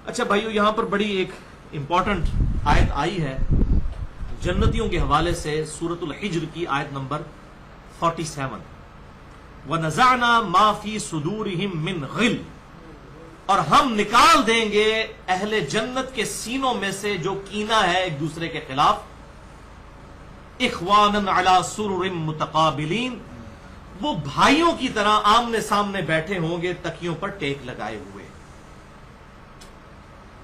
اچھا بھائیو، یہاں پر بڑی ایک امپورٹنٹ آیت آئی ہے جنتیوں کے حوالے سے، سورۃ الحجر کی آیت نمبر 47، وَنَزَعْنَا مَا فِي صُدُورِهِم مِّن غِلٍّ، اور ہم نکال دیں گے اہل جنت کے سینوں میں سے جو کینہ ہے ایک دوسرے کے خلاف، اخواناً علی سرر متقابلین، وہ بھائیوں کی طرح آمنے سامنے بیٹھے ہوں گے تکیوں پر ٹیک لگائے ہوئے،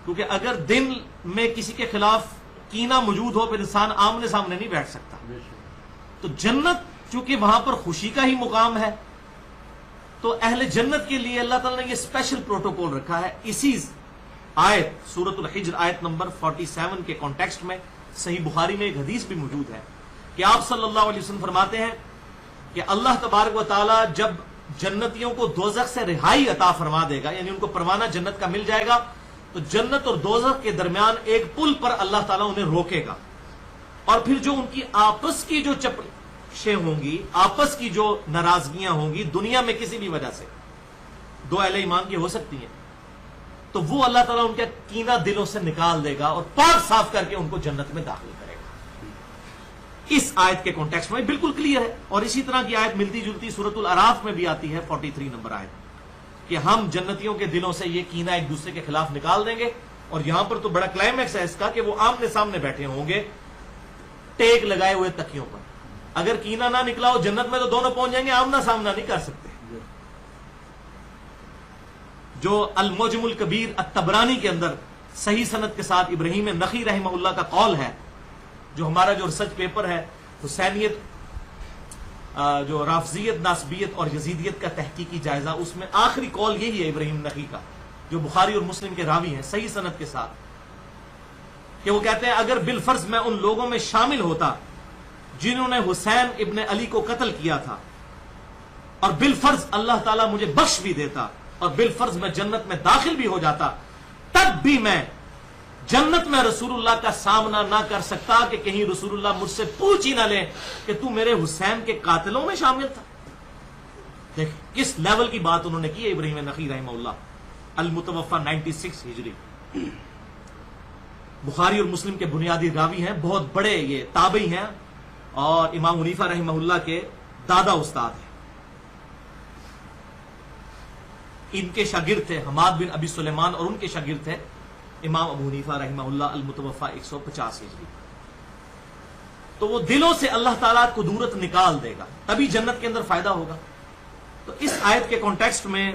کیونکہ اگر دل میں کسی کے خلاف کینہ موجود ہو پھر انسان آمنے سامنے نہیں بیٹھ سکتا۔ تو جنت چونکہ وہاں پر خوشی کا ہی مقام ہے، تو اہل جنت کے لیے اللہ تعالیٰ نے یہ اسپیشل پروٹوکول رکھا ہے۔ اسی آیت سورۃ الحجر آیت نمبر 47 کے کانٹیکسٹ میں صحیح بخاری میں ایک حدیث بھی موجود ہے کہ آپ صلی اللہ علیہ وسلم فرماتے ہیں کہ اللہ تبارک و تعالیٰ جب جنتیوں کو دوزخ سے رہائی عطا فرما دے گا، یعنی ان کو پروانہ جنت کا مل جائے گا، تو جنت اور دوزخ کے درمیان ایک پل پر اللہ تعالیٰ انہیں روکے گا، اور پھر جو ان کی آپس کی جو چپشیں ہوں گی، آپس کی جو ناراضگیاں ہوں گی دنیا میں کسی بھی وجہ سے، دو اہل ایمان کی ہو سکتی ہیں، تو وہ اللہ تعالیٰ ان کے کینہ دلوں سے نکال دے گا اور پاک صاف کر کے ان کو جنت میں داخل کرے گا۔ اس آیت کے کانٹیکسٹ میں بالکل کلیئر ہے۔ اور اسی طرح کی آیت ملتی جلتی سورۃ الاعراف میں بھی آتی ہے، 43 نمبر آیت، کہ ہم جنتیوں کے دلوں سے یہ کینہ ایک دوسرے کے خلاف نکال دیں گے، اور یہاں پر تو بڑا کلائمیکس ہے اس کا کہ وہ آمنے سامنے بیٹھے ہوں گے ٹیک لگائے ہوئے تکیوں پر۔ اگر کینہ نہ نکلا ہو جنت میں تو دونوں پہنچ جائیں گے، آمنا سامنا نہیں کر سکتے۔ جو المعجم الکبیر الطبرانی کے اندر صحیح سند کے ساتھ ابراہیم نخعی رحمہ اللہ کا قول ہے، جو ہمارا جو ریسرچ پیپر ہے حسینیت، جو رافضیت، ناسبیت اور یزیدیت کا تحقیقی جائزہ، اس میں آخری قول یہی ہے ابراہیم نخعی کا، جو بخاری اور مسلم کے راوی ہیں صحیح سند کے ساتھ، کہ وہ کہتے ہیں اگر بالفرض میں ان لوگوں میں شامل ہوتا جنہوں نے حسین ابن علی کو قتل کیا تھا، اور بالفرض اللہ تعالیٰ مجھے بخش بھی دیتا اور بالفرض میں جنت میں داخل بھی ہو جاتا، تب بھی میں جنت میں رسول اللہ کا سامنا نہ کر سکتا کہ کہیں رسول اللہ مجھ سے پوچھ ہی نہ لیں کہ تو میرے حسین کے قاتلوں میں شامل تھا۔ دیکھ کس لیول کی بات انہوں نے کی ہے ابراہیم نخعی رحمہ اللہ، المتوفى 96 ہجری، بخاری اور مسلم کے بنیادی راوی ہیں، بہت بڑے یہ تابعی ہیں، اور امام حنیفہ رحمہ اللہ کے دادا استاد ہیں۔ ان کے شاگرد تھے حماد بن ابی سلیمان، اور ان کے شاگرد تھے امام ابو حنیفہ رحمہ اللہ، المتوفى 150 ہجری۔ تو وہ دلوں سے اللہ تعالیٰ قدورت نکال دے گا، تبھی جنت کے اندر فائدہ ہوگا۔ تو اس آیت کے کانٹیکسٹ میں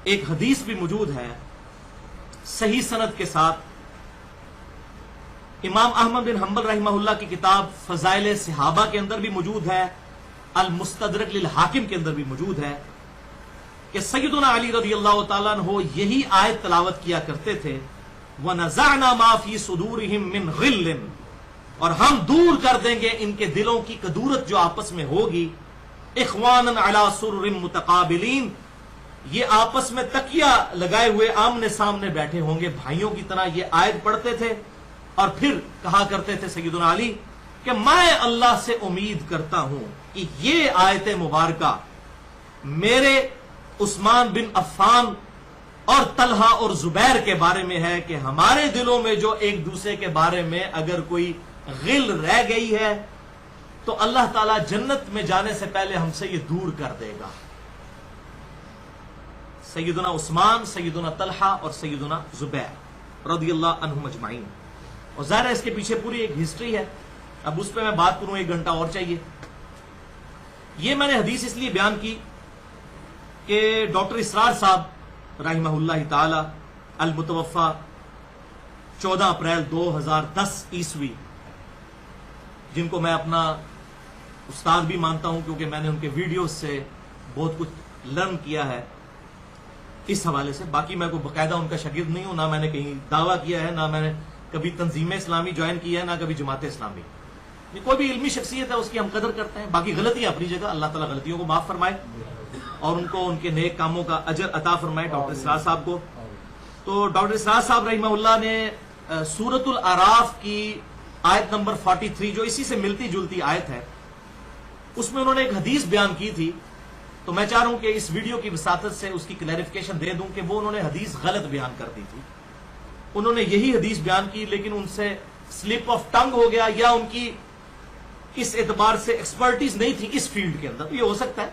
ایک حدیث بھی موجود ہے صحیح سند کے ساتھ، امام احمد بن حنبل رحمہ اللہ کی کتاب فضائل صحابہ کے اندر بھی موجود ہے، المستدرک للحاکم کے اندر بھی موجود ہے، کہ سیدنا علی رضی اللہ تعالیٰ عنہ یہی آیت تلاوت کیا کرتے تھے، وَنَزَعْنَا مَا فِي صُدُورِهِم مِّن غِلٍّ، اور ہم دور کر دیں گے ان کے دلوں کی کدورت جو آپس میں ہوگی، اخواناً علی سرر متقابلین، یہ آپس میں تکیہ لگائے ہوئے آمنے سامنے بیٹھے ہوں گے بھائیوں کی طرح۔ یہ آیت پڑھتے تھے اور پھر کہا کرتے تھے سیدنا علی کہ میں اللہ سے امید کرتا ہوں کہ یہ آیت مبارکہ میرے عثمان بن عفان اور طلحہ اور زبیر کے بارے میں ہے، کہ ہمارے دلوں میں جو ایک دوسرے کے بارے میں اگر کوئی غل رہ گئی ہے تو اللہ تعالیٰ جنت میں جانے سے پہلے ہم سے یہ دور کر دے گا۔ سیدنا عثمان، سیدنا طلحہ اور سیدنا زبیر رضی اللہ عنہم اجمعین۔ اور ظاہر ہے اس کے پیچھے پوری ایک ہسٹری ہے، اب اس پہ میں بات کروں 1 گھنٹہ اور چاہیے۔ یہ میں نے حدیث اس لیے بیان کی کہ ڈاکٹر اسرار صاحب رحمہ اللہ تعالی، المتوفى 14 اپریل 2010 عیسوی، جن کو میں اپنا استاد بھی مانتا ہوں کیونکہ میں نے ان کے ویڈیوز سے بہت کچھ لرن کیا ہے اس حوالے سے، باقی میں کوئی باقاعدہ ان کا شاگرد نہیں ہوں، نہ میں نے کہیں دعویٰ کیا ہے، نہ میں نے کبھی تنظیم اسلامی جوائن کی ہے، نہ کبھی جماعت اسلامی۔ کوئی بھی علمی شخصیت ہے اس کی ہم قدر کرتے ہیں، باقی غلطیاں اپنی جگہ، اللہ تعالیٰ غلطیوں کو معاف فرمائے اور ان کو ان کے نیک کاموں کا اجر عطا فرمائے ڈاکٹر اسرار صاحب کو۔ تو ڈاکٹر اسرار صاحب رحمہ اللہ نے سورۃ الاعراف کی آیت نمبر 43 جو اسی سے ملتی جلتی آیت ہے، اس میں انہوں نے ایک حدیث بیان کی تھی تو میں چاہ رہا ہوں کہ اس ویڈیو کی وساطت سے اس کی کلیریفیکیشن دے دوں کہ وہ انہوں نے حدیث غلط بیان کر دی تھی. انہوں نے یہی حدیث بیان کی لیکن ان سے سلپ آف ٹنگ ہو گیا, یا ان کی اس اعتبار سے ایکسپرٹیز نہیں تھی اس فیلڈ کے اندر. یہ ہو سکتا ہے,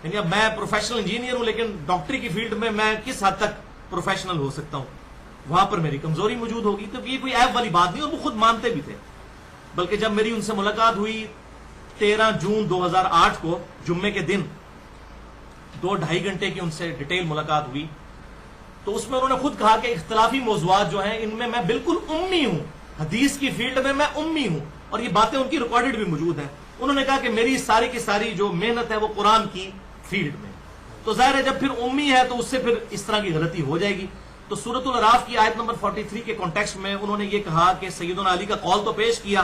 یعنی اب میں پروفیشنل انجینئر ہوں لیکن ڈاکٹری کی فیلڈ میں کس حد تک پروفیشنل ہو سکتا ہوں, وہاں پر میری کمزوری موجود ہوگی. تو یہ کوئی عیب والی بات نہیں, اور وہ خود مانتے بھی تھے. بلکہ جب میری ان سے ملاقات ہوئی 13 جون 2008 کو جمعے کے دن, 2-2.5 گھنٹے کی ان سے ڈیٹیل ملاقات ہوئی, تو اس میں انہوں نے خود کہا کہ اختلافی موضوعات جو ہیں ان میں میں بالکل امی ہوں, حدیث کی فیلڈ میں میں امی ہوں, اور یہ باتیں ان کی ریکارڈڈ بھی موجود ہیں. انہوں نے کہا کہ میری ساری کی ساری جو محنت ہے وہ قرآن کی فیلڈ میں. تو ظاہر ہے جب پھر امی ہے تو اس سے پھر اس طرح کی غلطی ہو جائے گی. تو سورۃ الاعراف کی آیت نمبر 43 کے کانٹیکسٹ میں انہوں نے یہ کہا کہ سیدنا علی کا قول تو پیش کیا,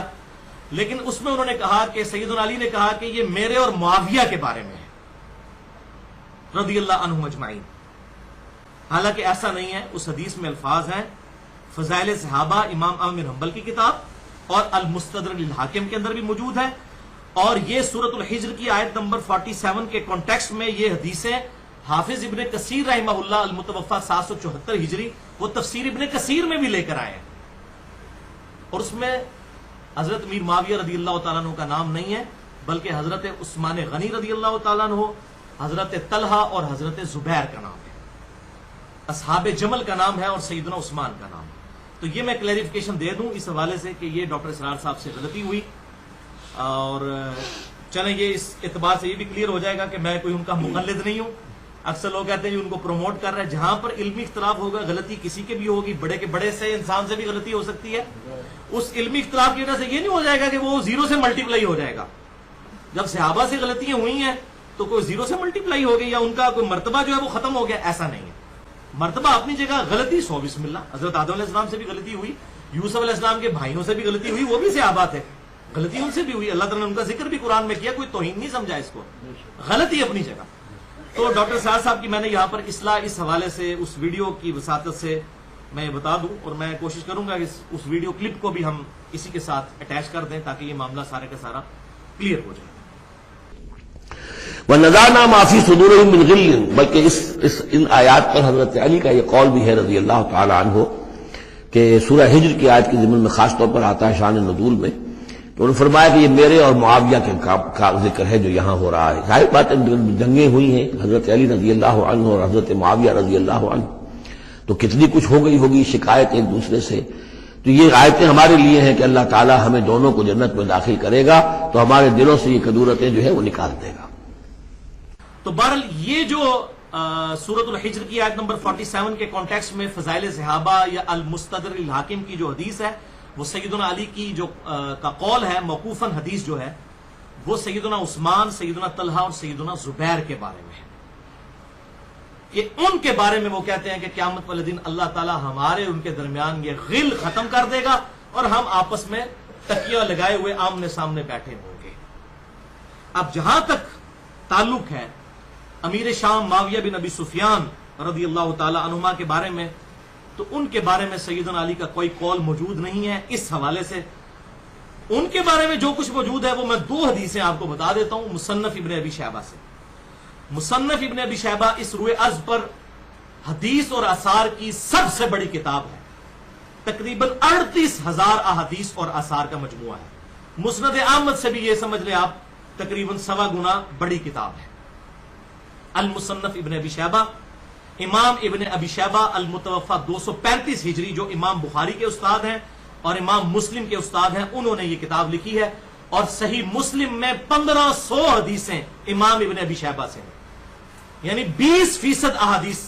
لیکن اس میں انہوں نے کہا کہ سیدنا علی نے کہا کہ یہ میرے اور معاویہ کے بارے میں ہے رضی اللہ عنہم اجمعین. حالانکہ ایسا نہیں ہے. اس حدیث میں الفاظ ہیں فضائل صحابہ امام احمد بن حنبل کی کتاب اور المستدرک للحاکم کے اندر بھی موجود ہے, اور یہ سورۃ الحجر کی آیت نمبر 47 کے کانٹیکسٹ میں یہ حدیثیں حافظ ابن کثیر رحمہ اللہ المتوفا 774 ہجری وہ تفسیر ابن کثیر میں بھی لے کر آئے ہیں, اور اس میں حضرت امیر معاویہ رضی اللہ تعالیٰ عنہ کا نام نہیں ہے بلکہ حضرت عثمان غنی رضی اللہ تعالیٰ عنہ, حضرت طلحہ اور حضرت زبیر کا نام ہے, اصحاب جمل کا نام ہے اور سیدنا عثمان کا نام ہے. تو یہ میں کلیریفیکیشن دے دوں اس حوالے سے کہ یہ ڈاکٹر اسرار صاحب سے غلطی ہوئی, اور چلیں یہ اس اعتبار سے یہ بھی کلیئر ہو جائے گا کہ میں کوئی ان کا مقلد نہیں ہوں. اکثر لوگ کہتے ہیں ان کو پروموٹ کر رہے ہیں. جہاں پر علمی اختلاف ہوگا غلطی کسی کے بھی ہوگی, بڑے کے بڑے سے انسان سے بھی غلطی ہو سکتی ہے. اس علمی اختلاف کی وجہ سے یہ نہیں ہو جائے گا کہ وہ 0 سے ملٹیپلائی ہو جائے گا. جب صحابہ سے غلطیاں ہوئی ہیں تو کوئی 0 سے ملٹیپلائی ہو گئی یا ان کا کوئی مرتبہ جو ہے وہ ختم ہو گیا, ایسا نہیں ہے. مرتبہ اپنی جگہ, غلطی 100 بسم اللہ. حضرت آدم علیہ السلام سے بھی غلطی ہوئی, یوسف علیہ السلام کے بھائیوں سے بھی غلطی ہوئی, وہ بھی صحابہ تھے, غلطی ان سے بھی ہوئی. اللہ تعالیٰ نے ان کا ذکر بھی قرآن میں کیا, کوئی توہین نہیں سمجھا اس کو, غلطی اپنی جگہ. تو ڈاکٹر سعد صاحب کی میں نے یہاں پر اصلاح اس حوالے سے اس ویڈیو کی وساطت سے میں یہ بتا دوں, اور میں کوشش کروں گا کہ اس ویڈیو کلپ کو بھی ہم اسی کے ساتھ اٹیچ کر دیں تاکہ یہ معاملہ سارے کا سارا کلیئر ہو جائے. وَنَزَعْنَا مَا فِي صُدُورِهِم مِّن غِلٍّ, بلکہ ان آیات پر حضرت علی کا یہ قول بھی ہے رضی اللہ تعالی عنہ کہ سورہ ہجر کی آیت کے ضمن میں خاص طور پر آتا ہے شان نزول میں. تو انہوں نے فرمایا کہ یہ میرے اور معاویہ کے کا ذکر ہے جو یہاں ہو رہا ہے. ظاہر بات ہے جنگیں ہوئی ہیں حضرت علی رضی اللہ عنہ اور حضرت معاویہ رضی اللہ عنہ, تو کتنی کچھ ہو گئی ہوگی شکایت ایک دوسرے سے. تو یہ آیتیں ہمارے لیے ہیں کہ اللہ تعالیٰ ہمیں دونوں کو جنت میں داخل کرے گا تو ہمارے دلوں سے یہ کدورتیں جو ہے وہ نکال دے گا. تو بہرحال یہ جو سورۃ الحجر کی آیت نمبر 47 کے کانٹیکسٹ میں فضائل صحابہ یا المستدرک للحاکم کی جو حدیث ہے وہ سیدنا علی کی جو کا قول ہے, موقوفاً حدیث جو ہے وہ سیدنا عثمان, سیدنا طلحہ اور سیدنا زبیر کے بارے میں ہے. کہ ان کے بارے میں وہ کہتے ہیں کہ قیامت والے دن اللہ تعالیٰ ہمارے ان کے درمیان یہ غل ختم کر دے گا اور ہم آپس میں تکیہ لگائے ہوئے آمنے سامنے بیٹھے ہوں گے. اب جہاں تک تعلق ہے امیر شام معاویہ بن ابی سفیان رضی اللہ تعالی عنہما کے بارے میں, تو ان کے بارے میں سیدنا علی کا کوئی قول موجود نہیں ہے. اس حوالے سے ان کے بارے میں جو کچھ موجود ہے وہ میں 2 حدیثیں آپ کو بتا دیتا ہوں مصنف ابن ابی شیبہ سے. مصنف ابن ابی شیبہ اس روئے ارض پر حدیث اور آثار کی سب سے بڑی کتاب ہے, تقریباً 38,000 احادیث اور آثار کا مجموعہ ہے. مسند احمد سے بھی یہ سمجھ لیں آپ تقریباً 1.25 گنا بڑی کتاب ہے. المصنف ابن ابی شیبہ, امام ابن ابی شیبہ المتوفا 235 ہجری جو امام بخاری کے استاد ہیں اور امام مسلم کے استاد ہیں, انہوں نے یہ کتاب لکھی ہے. اور صحیح مسلم میں 1500 حدیثیں امام ابن ابی شیبہ سے ہیں, یعنی 20% احادیث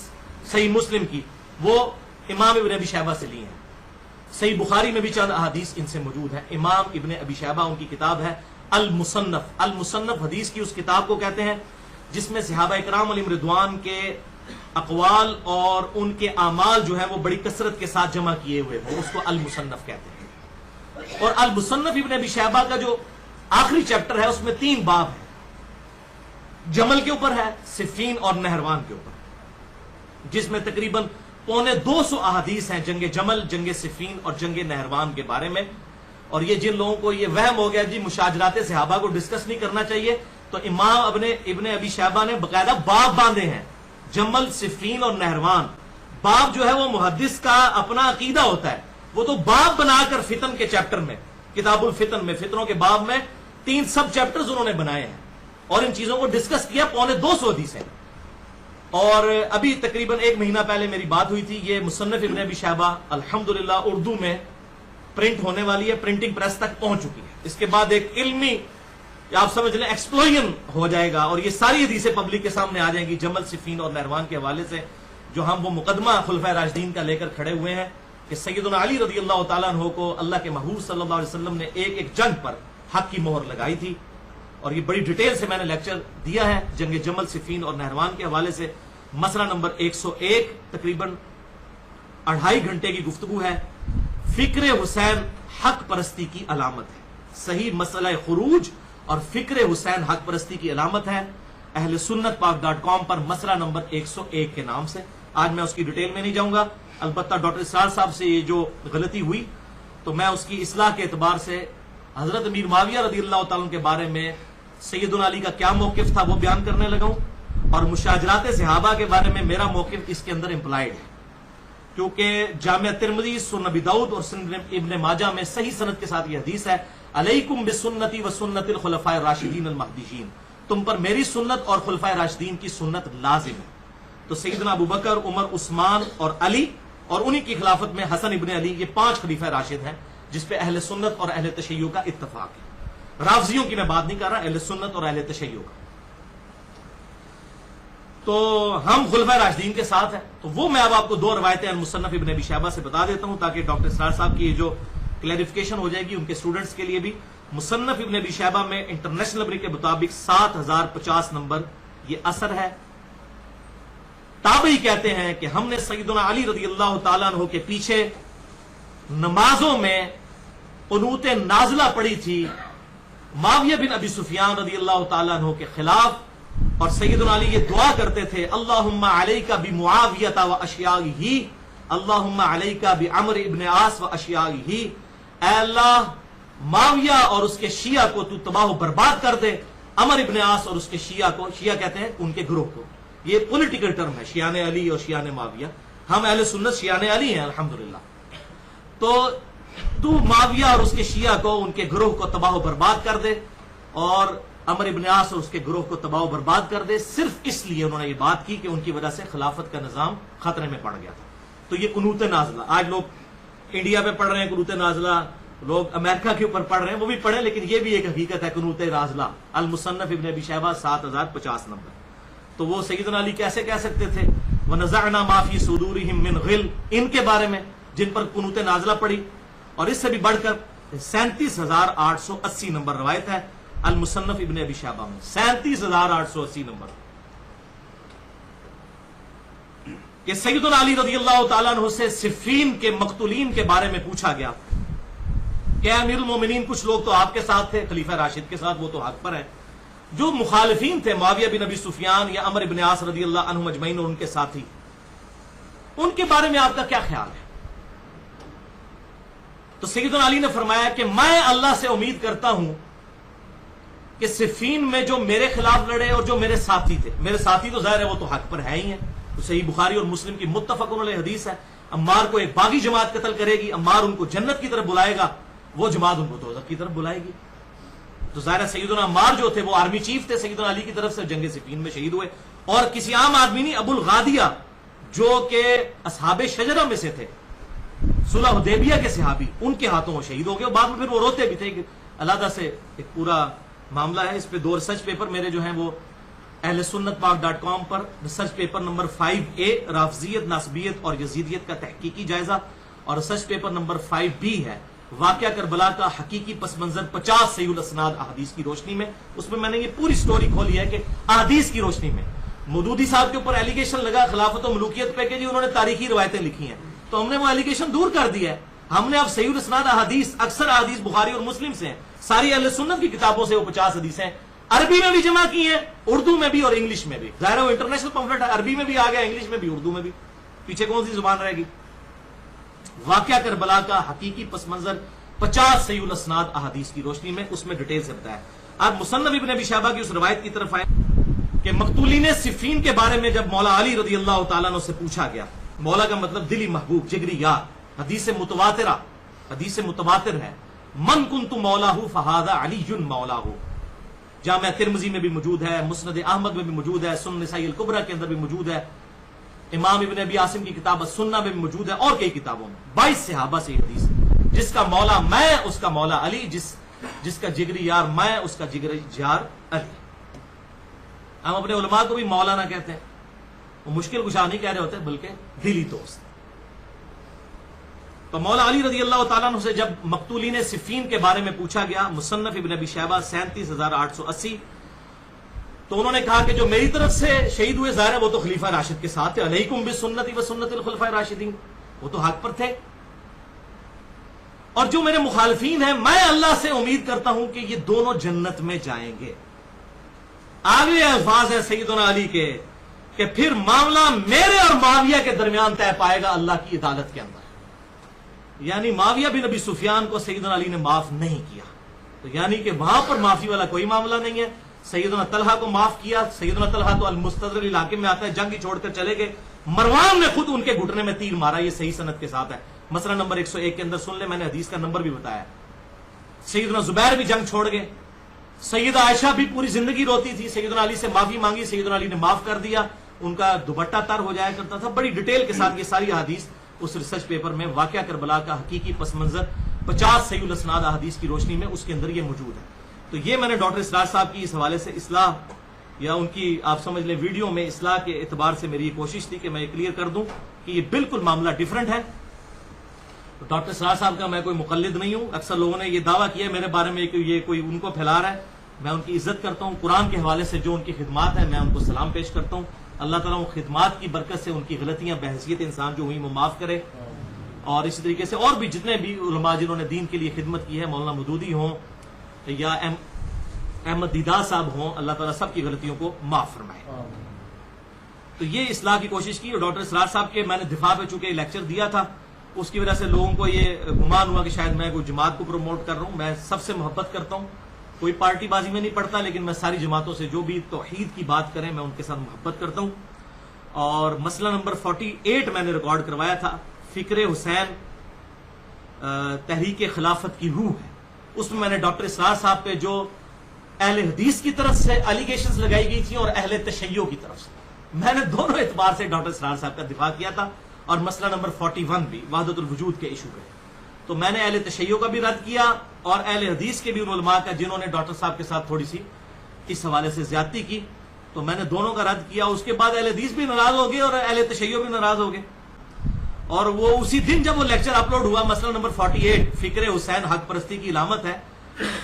صحیح مسلم کی وہ امام ابن ابی شیبہ سے لی ہیں. صحیح بخاری میں بھی چند احادیث ان سے موجود ہیں. امام ابن ابی شیبہ ان کی کتاب ہے المصنف. المصنف حدیث کی اس کتاب کو کہتے ہیں جس میں صحابہ اکرام علیہم رضوان کے اقوال اور ان کے اعمال جو ہیں وہ بڑی کثرت کے ساتھ جمع کیے ہوئے ہیں, اس کو المصنف کہتے ہیں. اور المصنف ابن ابی شیبہ کا جو آخری چیپٹر ہے اس میں 3 باب ہیں. جمل کے اوپر ہے, صفین اور نہروان کے اوپر, جس میں تقریباً 250 احادیث ہیں جنگ جمل, جنگ صفین اور جنگ نہروان کے بارے میں. اور یہ جن لوگوں کو یہ وہم ہو گیا جی مشاجرات صحابہ کو ڈسکس نہیں کرنا چاہیے, تو امام ابن ابی شیبہ نے باقاعدہ باب باندھے ہیں، جمل، صفین اور نہروان۔ باب جو ہے وہ محدث کا اپنا عقیدہ ہوتا ہے، وہ تو باب بنا کر فتن کے چیپٹر میں، کتاب الفتن میں، فتنوں کے باب میں 3 سب چیپٹرز انہوں نے بنائے ہیں اور ان چیزوں کو ڈسکس کیا، 250 حدیث ہیں۔ اور ابھی تقریباً 1 مہینہ پہلے میری بات ہوئی تھی، یہ مصنف ابن ابی شیبہ الحمدللہ اردو میں پرنٹ ہونے والی ہے، پرنٹنگ پریس تک پہنچ چکی ہے۔ اس کے بعد ایک علمی، آپ سمجھ لیں، ایکسپلوژن ہو جائے گا اور یہ ساری حدیثیں پبلک کے سامنے آ جائیں گی جمل، صفین اور نہروان کے حوالے سے، جو ہم وہ مقدمہ خلفائے راشدین کا لے کر کھڑے ہوئے ہیں کہ سیدنا علی رضی اللہ تعالیٰ عنہ کو اللہ کے محبوب صلی اللہ علیہ وسلم نے ایک جنگ پر حق کی مہر لگائی تھی، اور یہ بڑی ڈیٹیل سے میں نے لیکچر دیا ہے جنگ جمل، صفین اور نہروان کے حوالے سے۔ مسئلہ نمبر 101 تقریباً 2.5 گھنٹے کی گفتگو ہے۔ فکر حسین حق پرستی کی علامت ہے، صحیح مسئلہ خروج اور فکر حسین حق پرستی کی علامت ہے، اہل سنت پاک.com پر مسئلہ نمبر 101 کے نام سے۔ آج میں اس کی ڈیٹیل میں نہیں جاؤں گا، البتہ ڈاکٹر اسرار صاحب سے یہ جو غلطی ہوئی تو میں اس کی اصلاح کے اعتبار سے حضرت امیر معاویہ رضی اللہ تعالیٰ کے بارے میں سیدنا علی کا کیا موقف تھا وہ بیان کرنے لگا ہوں، اور مشاجرات صحابہ کے بارے میں میرا موقف اس کے اندر امپلائڈ ہے، کیونکہ جامعہ ترمذی، سنن ابی داؤد اور سنن ابن ماجہ میں صحیح سند کے ساتھ یہ حدیث ہے، علیکم بسنتی و سنت الخلفاء الراشدین المہدیین، تم پر میری سنت اور خلفائے راشدین کی سنت لازم ہے۔ تو سیدنا ابو بکر، عمر، عثمان اور علی، اور انہی کی خلافت میں حسن ابن علی، یہ 5 خلیفہ راشد ہیں جس پہ اہل سنت اور اہل تشیع کا اتفاق ہے۔ رافضیوں کی میں بات نہیں کر رہا، اہل سنت اور اہل تشیع کا۔ تو ہم خلفائے راشدین کے ساتھ ہیں، تو وہ میں اب آپ کو 2 روایتیں مصنف ابن ابی شیبہ سے بتا دیتا ہوں تاکہ ڈاکٹر اسرار صاحب کی یہ جو کلیریفیکیشن ہو جائے گی ان کے اسٹوڈنٹس کے لیے بھی۔ مصنف ابن ابی شیبہ میں انٹرنیشنل نمبر کے مطابق 7050 نمبر یہ اثر ہے۔ تابعی کہتے ہیں کہ ہم نے سیدنا علی رضی اللہ تعالیٰ عنہ کے پیچھے نمازوں میں قنوت نازلہ پڑھی تھی معاویہ بن ابی سفیان رضی اللہ تعالیٰ عنہ کے خلاف، اور سیدنا علی یہ دعا کرتے تھے، اللہم علیک بمعاویہ و اشیاءہ، اللہم علیک بعمر ابن عاص و اشیاءہ، اے اللہ معاویہ اور اس کے شیعہ کو تو تباہ و برباد کر دے، عمر ابن عاص اور اس کے شیعہ کو، شیعہ کہتے ہیں ان کے گروہ کو، یہ پولیٹیکل ٹرم ہے، شیعان علی اور شیعان معاویہ، ہم اہل سنت شیعان علی ہیں الحمدللہ، تو معاویہ اور اس کے شیعہ کو، ان کے گروہ کو تباہ و برباد کر دے، اور عمر ابن عاص اور اس کے گروہ کو تباہ و برباد کر دے۔ صرف اس لیے انہوں نے یہ بات کی کہ ان کی وجہ سے خلافت کا نظام خطرے میں پڑ گیا تھا۔ تو یہ قنوت نازلہ، آج لوگ انڈیا پہ پڑھ رہے ہیں قنوت نازلہ، لوگ امریکہ کے اوپر پڑھ رہے ہیں، وہ بھی پڑھیں، لیکن یہ بھی ایک حقیقت ہے قنوت نازلہ۔ المصنف ابن ابی شیبہ 7050 نمبر۔ تو وہ سیدنا علی کیسے کہہ سکتے تھے وَنَزَعْنَا مَا فِي صُدُورِهِم مِّن غِلٍّ، ان کے بارے میں جن پر قنوت نازلہ پڑی، اور اس سے بھی بڑھ کر 37880 نمبر روایت ہے المصنف ابن ابی شیبہ میں، 37880 نمبر، کہ سیدنا علی رضی اللہ تعالیٰ عنہ سے صفین کے مقتولین کے بارے میں پوچھا گیا کہ امیر المومنین کچھ لوگ تو آپ کے ساتھ تھے، خلیفہ راشد کے ساتھ، وہ تو حق پر ہیں، جو مخالفین تھے معاویہ بن ابی سفیان یا عمر بن عاص رضی اللہ عنہم اجمعین اور ان کے ساتھی، ان کے بارے میں آپ کا کیا خیال ہے؟ تو سیدنا علی نے فرمایا کہ میں اللہ سے امید کرتا ہوں کہ صفین میں جو میرے خلاف لڑے اور جو میرے ساتھی تھے، میرے ساتھی تو ظاہر ہے وہ تو حق پر ہے ہی ہیں، تو صحیح بخاری اور مسلم کی متفق علیہ حدیث ہے، عمار کو ایک باغی جماعت قتل کرے گی، عمار ان کو جنت کی طرف بلائے گا، وہ جماعت ان کو دوزخ کی طرف بلائے گی۔ تو ظاہر ہے سیدنا عمار جو تھے وہ آرمی چیف تھے سیدنا علی کی طرف سے، جنگ صفین میں شہید ہوئے، اور کسی عام آدمی نہیں، ابو الغادیہ جو کہ اصحاب شجرہ میں سے تھے، صلح حدیبیہ کے صحابی، ان کے ہاتھوں وہ شہید ہو گئے، بعد میں پھر وہ روتے بھی تھے کہ علیحدہ سے ایک پورا معاملہ ہے، اس پہ 2 ریسرچ پیپر میرے جو ہیں وہ اہل سنت پاک.com پر ریسرچ پیپر نمبر 5A رافضیت، ناصبیت اور یزیدیت کا تحقیقی جائزہ، اور ریسرچ پیپر نمبر 5B ہے واقعہ کربلا کا حقیقی پس منظر 50 صحیح الاسناد احادیث کی روشنی میں۔ اس میں نے یہ پوری سٹوری کھولی ہے کہ احادیث کی روشنی میں مودودی صاحب کے اوپر ایلیگیشن لگا خلافت و ملوکیت پہ کہ جی انہوں نے تاریخی روایتیں لکھی ہیں، تو ہم نے وہ ایلیگیشن دور کر دیا ہے، ہم نے اب صحیح الاسناد احادیث، اکثر احادیث بخاری اور مسلم سے ہیں، ساری اہل سنت کی کتابوں سے وہ 50 حدیثیں عربی میں بھی جمع کی ہیں، اردو میں بھی اور انگلش میں بھی، ظاہر ہے وہ انٹرنیشنل پمفلٹ ہے، عربی میں بھی آ گیا، انگلش میں بھی، اردو میں بھی، پیچھے کون سی زبان رہے گی؟ واقعہ کربلا کا حقیقی پس منظر 50 صحیح الاسناد احادیث کی روشنی میں، اس میں ڈیٹیل سے بتایا۔ آپ مصنف ابن ابی شیبہ کی اس روایت کی طرف آئے کہ مقتولین صفین کے بارے میں جب مولا علی رضی اللہ تعالیٰ عنہ سے پوچھا گیا، مولا کا مطلب دلی محبوب، جگری یار، حدیث متواتر ہے، من کنت مولاہ فہذا علی مولاہ، جامع ترمذی میں بھی موجود ہے، مسند احمد میں بھی موجود ہے، سنن نسائی الکبریٰ کے اندر بھی موجود ہے، امام ابن ابی عاصم کی کتاب السنہ میں بھی موجود ہے، اور کئی کتابوں میں 22 صحابہ سے یہ حدیث ہے، جس کا مولا میں اس کا مولا علی، جس کا جگری یار میں اس کا جگری یار علی۔ ہم اپنے علماء کو بھی مولانا کہتے ہیں، وہ مشکل کشا نہیں کہہ رہے ہوتے بلکہ دلی دوست۔ تو مولا علی رضی اللہ تعالیٰ عنہ سے جب مقتولین صفین کے بارے میں پوچھا گیا، مصنف ابن ابی شیبہ 37,880، تو انہوں نے کہا کہ جو میری طرف سے شہید ہوئے ظاہر ہے وہ تو خلیفہ راشد کے ساتھ تھے، علیکم بسنتی و سنت الخلفاء الراشدین، وہ تو حق پر تھے، اور جو میرے مخالفین ہیں میں اللہ سے امید کرتا ہوں کہ یہ دونوں جنت میں جائیں گے۔ آگے الفاظ ہیں سیدنا علی کے کہ پھر معاملہ میرے اور معاویہ کے درمیان طے پائے گا اللہ کی عدالت کے اندر، یعنی معاویہ بن ابی سفیان کو سیدنا علی نے معاف نہیں کیا، تو یعنی کہ وہاں پر معافی والا کوئی معاملہ نہیں ہے۔ سیدنا طلحہ کو معاف کیا، سیدنا طلحہ تو المستدرک علاقے میں آتا ہے، جنگ ہی چھوڑ کر چلے گئے، مروان نے خود ان کے گھٹنے میں تیر مارا، یہ صحیح سند کے ساتھ ہے، مسئلہ نمبر 101 کے اندر سن لیں، میں نے حدیث کا نمبر بھی بتایا۔ سیدنا زبیر بھی جنگ چھوڑ گئے، سیدہ عائشہ بھی پوری زندگی روتی تھی، سیدنا علی سے معافی مانگی، سیدنا علی نے معاف کر دیا، ان کا دوپٹہ تر ہو جایا کرتا تھا، بڑی ڈیٹیل کے ساتھ یہ ساری احادیث اس ریسرچ پیپر میں واقعہ کربلا کا حقیقی پس منظر 50 صحیح الاسناد احادیث کی روشنی میں اس کے اندر یہ موجود ہے۔ تو یہ میں نے ڈاکٹر اسرار صاحب کی اس حوالے سے اصلاح یا ان کی آپ سمجھ لیں ویڈیو میں اصلاح کے اعتبار سے میری یہ کوشش تھی کہ میں یہ کلیئر کر دوں کہ یہ بالکل معاملہ ڈیفرنٹ ہے۔ تو ڈاکٹر اسرار صاحب کا میں کوئی مقلد نہیں ہوں، اکثر لوگوں نے یہ دعویٰ کیا میرے بارے میں کہ یہ کوئی ان کو پھیلا رہا ہے، میں ان کی عزت کرتا ہوں، قرآن کے حوالے سے جو ان کی خدمات ہیں میں ان کو سلام پیش کرتا ہوں، اللہ تعالیٰ ان خدمات کی برکت سے ان کی غلطیاں بحیثیت انسان جو ہوئی وہ معاف کرے، اور اسی طریقے سے اور بھی جتنے بھی علماء جنہوں نے دین کے لیے خدمت کی ہے، مولانا مودودی ہوں یا احمد دیدار صاحب ہوں، اللہ تعالیٰ سب کی غلطیوں کو معاف فرمائے۔ تو یہ اصلاح کی کوشش کی، اور ڈاکٹر اسرار صاحب کے میں نے دفاع پہ چونکہ لیکچر دیا تھا، اس کی وجہ سے لوگوں کو یہ گمان ہوا کہ شاید میں کوئی جماعت کو پروموٹ کر رہا ہوں۔ میں سب سے محبت کرتا ہوں، کوئی پارٹی بازی میں نہیں پڑتا، لیکن میں ساری جماعتوں سے جو بھی توحید کی بات کریں میں ان کے ساتھ محبت کرتا ہوں۔ اور مسئلہ نمبر 48 میں نے ریکارڈ کروایا تھا، فکر حسین تحریک خلافت کی روح ہے، اس میں میں نے ڈاکٹر اسرار صاحب پہ جو اہل حدیث کی طرف سے الیگیشنز لگائی گئی تھی اور اہل تشیع کی طرف سے، میں نے دونوں اعتبار سے ڈاکٹر اسرار صاحب کا دفاع کیا تھا، اور مسئلہ نمبر 41 بھی وحدت الوجود کے ایشو پہ، تو میں نے اہل تشیع کا بھی رد کیا اور اہل حدیث کے بھی ان علماء کا جنہوں نے ڈاکٹر صاحب کے ساتھ تھوڑی سی اس حوالے سے زیادتی کی، تو میں نے دونوں کا رد کیا۔ اس کے بعد اہل حدیث بھی ناراض ہو گئے اور اہل تشیع بھی ناراض ہو گئے، اور وہ اسی دن جب وہ لیکچر اپلوڈ ہوا، مسئلہ نمبر 48 فکر حسین حق پرستی کی علامت ہے،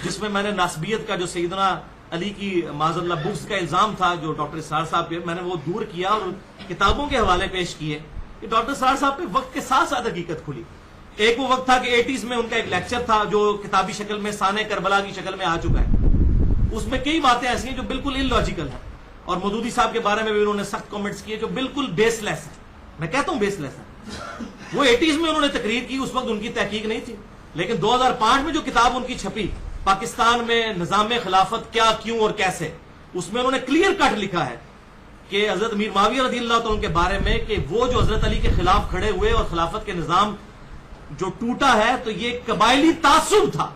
جس میں نے ناسبیت کا جو سیدنا علی کی معاذ اللہ بغض کا الزام تھا جو ڈاکٹر اسرار صاحب پہ، میں نے وہ دور کیا اور کتابوں کے حوالے پیش کیے کہ ڈاکٹر اسرار صاحب پہ وقت کے ساتھ ساتھ حقیقت کھلی۔ ایک وہ وقت تھا کہ 80s میں ان کا ایک لیکچر تھا جو کتابی شکل میں سانح کربلا کی شکل میں آ چکا ہے، اس میں کئی باتیں ایسی ہیں جو بالکل ان لاجیکل ہیں، اور مودودی صاحب کے بارے میں بھی انہوں نے سخت کامنٹس کیے جو بالکل بیس لیس ہیں، میں کہتا ہوں بیس لیس ہے۔ وہ 80s میں انہوں نے تقریر کی، اس وقت ان کی تحقیق نہیں تھی، لیکن 2005 میں جو کتاب ان کی چھپی پاکستان میں نظام خلافت کیا کیوں اور کیسے، اس میں انہوں نے کلیئر کٹ لکھا ہے کہ حضرت امیر معاویہ رضی اللہ تعالیٰ کے بارے میں کہ وہ جو حضرت علی کے خلاف کھڑے ہوئے اور خلافت کے نظام جو ٹوٹا ہے تو یہ قبائلی تعصب تھا،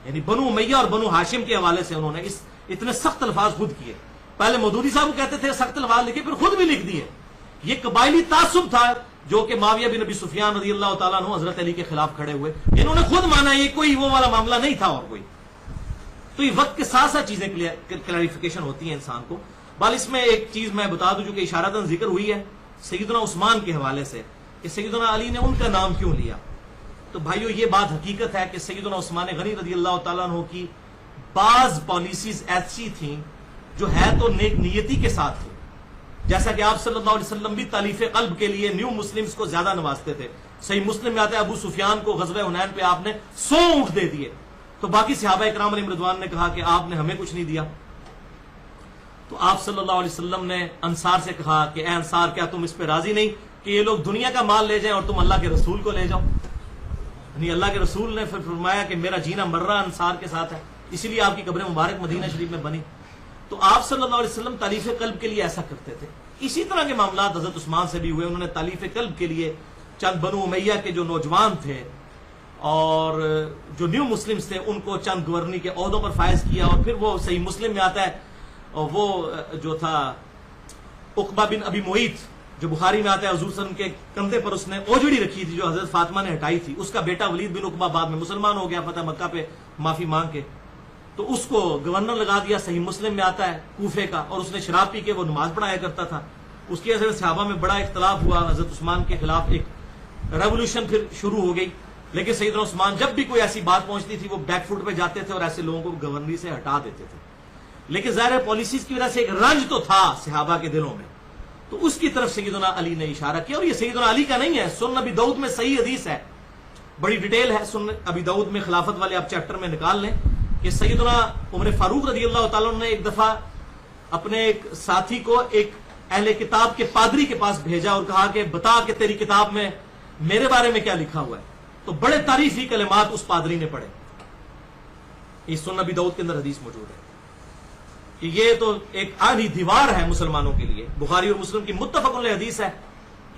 یعنی بنو امیہ اور بنو ہاشم کے حوالے سے انہوں نے اتنے سخت الفاظ خود کیے، پہلے مودودی صاحب کو کہتے تھے سخت الفاظ لکھے، پھر خود بھی لکھ دیے، یہ قبائلی تعصب تھا جو کہ معاویہ بن ابی سفیان رضی اللہ تعالیٰ عنہ حضرت علی کے خلاف کھڑے ہوئے، انہوں نے خود مانا یہ کوئی وہ والا معاملہ نہیں تھا اور کوئی۔ تو یہ وقت کے ساتھ ساتھ چیزیں کلیریفیکیشن ہوتی ہیں انسان کو۔ بال اس میں ایک چیز میں بتا دوں جو کہ اشارتاً ذکر ہوئی ہے سیدنا عثمان کے حوالے سے کہ سیدنا علی نے ان کا نام کیوں لیا، تو بھائیو یہ بات حقیقت ہے کہ سیدنا عثمان غنی رضی اللہ تعالیٰ عنہ کی بعض پالیسیز ایسی تھیں جو ہے تو نیک نیتی کے ساتھ تھی، جیسا کہ آپ صلی اللہ علیہ وسلم بھی تالیف قلب کے لیے نیو مسلمز کو زیادہ نوازتے تھے۔ صحیح مسلم میں آتا ہے ابو سفیان کو غزوہ حنین پہ آپ نے 100 اونٹ دے دیے، تو باقی صحابہ اکرام علیہم رضوان نے کہا کہ آپ نے ہمیں کچھ نہیں دیا، تو آپ صلی اللہ علیہ وسلم نے انصار سے کہا کہ اے انصار کیا تم اس پہ راضی نہیں کہ یہ لوگ دنیا کا مال لے جائیں اور تم اللہ کے رسول کو لے جاؤ؟ یعنی اللہ کے رسول نے پھر فرمایا کہ میرا جینا مرہ انصار کے ساتھ ہے، اسی لیے آپ کی قبر مبارک مدینہ شریف میں بنی. تو آپ صلی اللہ علیہ وسلم تالیف قلب کے لیے ایسا کرتے تھے. اسی طرح کے معاملات حضرت عثمان سے بھی ہوئے. انہوں نے تالیف قلب کے لیے چند بنو امیہ کے جو نوجوان تھے اور جو نیو مسلمز تھے ان کو چند گورنی کے عہدوں پر فائز کیا. اور پھر وہ صحیح مسلم میں آتا ہے, اور وہ جو تھا عقبہ بن ابی معیط جو بخاری میں آتا ہے, حضور صلی اللہ علیہ وسلم کے کندھے پر اس نے اوجڑی رکھی تھی جو حضرت فاطمہ نے ہٹائی تھی. اس کا بیٹا ولید بن عقبہ بعد میں مسلمان ہو گیا فتح مکہ پہ معافی مانگ کے, تو اس کو گورنر لگا دیا. صحیح مسلم میں آتا ہے کوفے کا, اور اس نے شراب پی کے وہ نماز پڑھایا کرتا تھا. اس کی وجہ سے صحابہ میں بڑا اختلاف ہوا, حضرت عثمان کے خلاف ایک ریولوشن پھر شروع ہو گئی. لیکن سیدنا عثمان جب بھی کوئی ایسی بات پہنچتی تھی وہ بیک فٹ پہ جاتے تھے اور ایسے لوگوں کو گورنری سے ہٹا دیتے تھے. لیکن ظاہر پالیسیز کی وجہ سے ایک رنج تو تھا صحابہ کے دلوں میں, تو اس کی طرف سیدنا علی نے اشارہ کیا. اور یہ سیدنا علی کا نہیں ہے, سنن ابی داؤد میں صحیح حدیث ہے, بڑی ڈیٹیل ہے سنن ابی داؤد میں, خلافت والے آپ چیپٹر میں نکال لیں کہ سیدنا عمر فاروق رضی اللہ تعالیٰ نے ایک دفعہ اپنے ایک ساتھی کو ایک اہل کتاب کے پادری کے پاس بھیجا اور کہا کہ بتا کہ تیری کتاب میں میرے بارے میں کیا لکھا ہوا ہے. تو بڑے تعریفی کلمات اس پادری نے پڑھے. یہ سنن ابی داؤد کے اندر حدیث موجود ہے کہ یہ تو ایک آدھی دیوار ہے مسلمانوں کے لیے. بخاری اور مسلم کی متفق علیہ حدیث ہے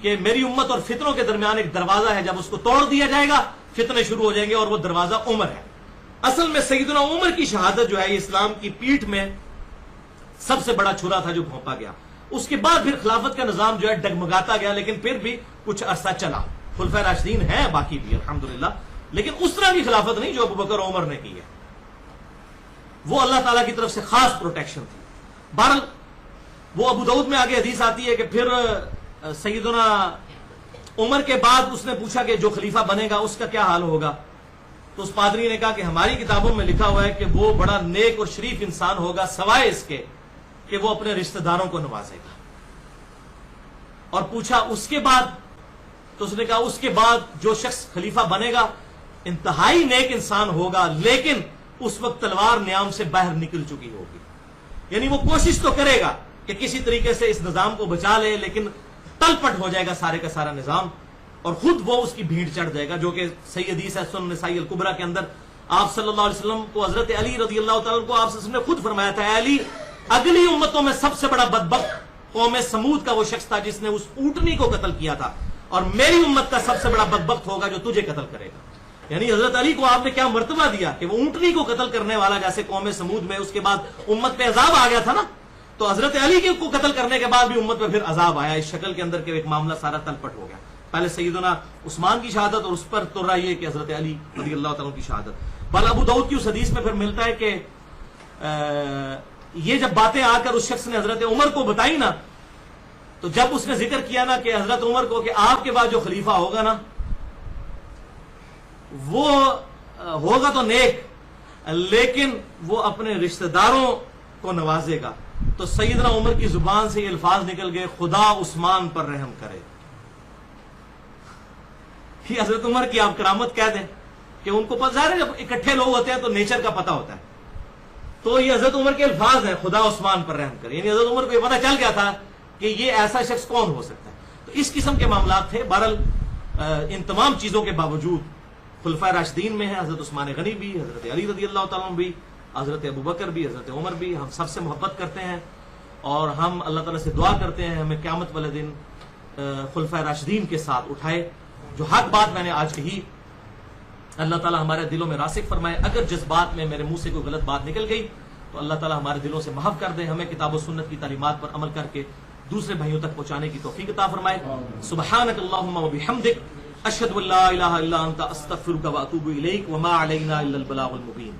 کہ میری امت اور فتنوں کے درمیان ایک دروازہ ہے, جب اس کو توڑ دیا جائے گا فتنے شروع ہو جائیں گے, اور وہ دروازہ عمر ہے. اصل میں سیدنا عمر کی شہادت جو ہے یہ اسلام کی پیٹھ میں سب سے بڑا چھرا تھا جو بھونپا گیا. اس کے بعد پھر خلافت کا نظام جو ہے ڈگمگاتا گیا, لیکن پھر بھی کچھ عرصہ چلا. خلفائے راشدین ہیں باقی بھی الحمدللہ, لیکن اس طرح کی خلافت نہیں جو ابو بکر عمر نے کی ہے. وہ اللہ تعالیٰ کی طرف سے خاص پروٹیکشن تھی. بہرحال وہ ابو داؤد میں آگے حدیث آتی ہے کہ پھر سیدنا عمر کے بعد اس نے پوچھا کہ جو خلیفہ بنے گا اس کا کیا حال ہوگا. تو اس پادری نے کہا کہ ہماری کتابوں میں لکھا ہوا ہے کہ وہ بڑا نیک اور شریف انسان ہوگا, سوائے اس کے کہ وہ اپنے رشتہ داروں کو نوازے گا. اور پوچھا اس کے بعد, تو اس نے کہا اس کے بعد جو شخص خلیفہ بنے گا انتہائی نیک انسان ہوگا, لیکن اس وقت تلوار نیام سے باہر نکل چکی ہوگی. یعنی وہ کوشش تو کرے گا کہ کسی طریقے سے اس نظام کو بچا لے, لیکن تل پٹ ہو جائے گا سارے کا سارا نظام, اور خود وہ اس کی بھیڑ چڑھ جائے گا. جو کہ صحیح حدیث ہے سنن نسائی الکبریٰ کے اندر, آپ صلی اللہ علیہ وسلم کو حضرت علی رضی اللہ تعالیٰ کو آپ صلی اللہ علیہ وسلم نے خود فرمایا تھا, اے علی اگلی امتوں میں سب سے بڑا بدبخت قوم سمود کا وہ شخص تھا جس نے اس اونٹنی کو قتل کیا تھا, اور میری امت کا سب سے بڑا بدبخت ہوگا جو تجھے قتل کرے گا. یعنی حضرت علی کو آپ نے کیا مرتبہ دیا کہ وہ اونٹنی کو قتل کرنے والا, جیسے قوم سمود میں اس کے بعد امت پہ عذاب آ گیا تھا نا, تو حضرت علی کو قتل کرنے کے بعد بھی امت پہ پھر عذاب آیا اس شکل کے اندر کہ ایک معاملہ سارا تل پٹ ہو گیا. پہلے سیدنا عثمان کی شہادت اور اس پر تو رہا یہ کہ حضرت علی رضی اللہ تعالیٰ کی شہادت. بل ابو داؤد کی اس حدیث میں پھر ملتا ہے کہ یہ جب باتیں آ کر اس شخص نے حضرت عمر کو بتائی نا, تو جب اس نے ذکر کیا نا کہ حضرت عمر کو کہ آپ کے بعد جو خلیفہ ہوگا نا وہ ہوگا تو نیک, لیکن وہ اپنے رشتہ داروں کو نوازے گا, تو سیدنا عمر کی زبان سے یہ الفاظ نکل گئے, خدا عثمان پر رحم کرے. یہ حضرت عمر کی آپ کرامت کہہ دیں کہ ان کو ظاہر ہے جب اکٹھے لوگ ہوتے ہیں تو نیچر کا پتہ ہوتا ہے, تو یہ حضرت عمر کے الفاظ ہیں, خدا عثمان پر رحم کرے. یعنی حضرت عمر کو یہ پتہ چل گیا تھا کہ یہ ایسا شخص کون ہو سکتا ہے. تو اس قسم کے معاملات تھے. بہرحال ان تمام چیزوں کے باوجود خلفائے راشدین میں ہیں حضرت عثمان غنی بھی, حضرت علی رضی اللہ تعالیٰ عنہ بھی, حضرت ابو بکر بھی, حضرت عمر بھی. ہم سب سے محبت کرتے ہیں اور ہم اللہ تعالیٰ سے دعا کرتے ہیں ہمیں قیامت والے دن خلفائے راشدین کے ساتھ اٹھائے. جو حق بات میں نے آج کہی اللہ تعالیٰ ہمارے دلوں میں راسخ فرمائے. اگر جس بات میں میرے منہ سے کوئی غلط بات نکل گئی تو اللہ تعالیٰ ہمارے دلوں سے معاف کر دے. ہمیں کتاب و سنت کی تعلیمات پر عمل کر کے دوسرے بھائیوں تک پہنچانے کی توفیق عطا فرمائے. سبحانک اللہم و بحمدک, اشہد ان لا الہ الا انت, استغفرک و اتوب الیک, وما علینا الا البلاغ المبین.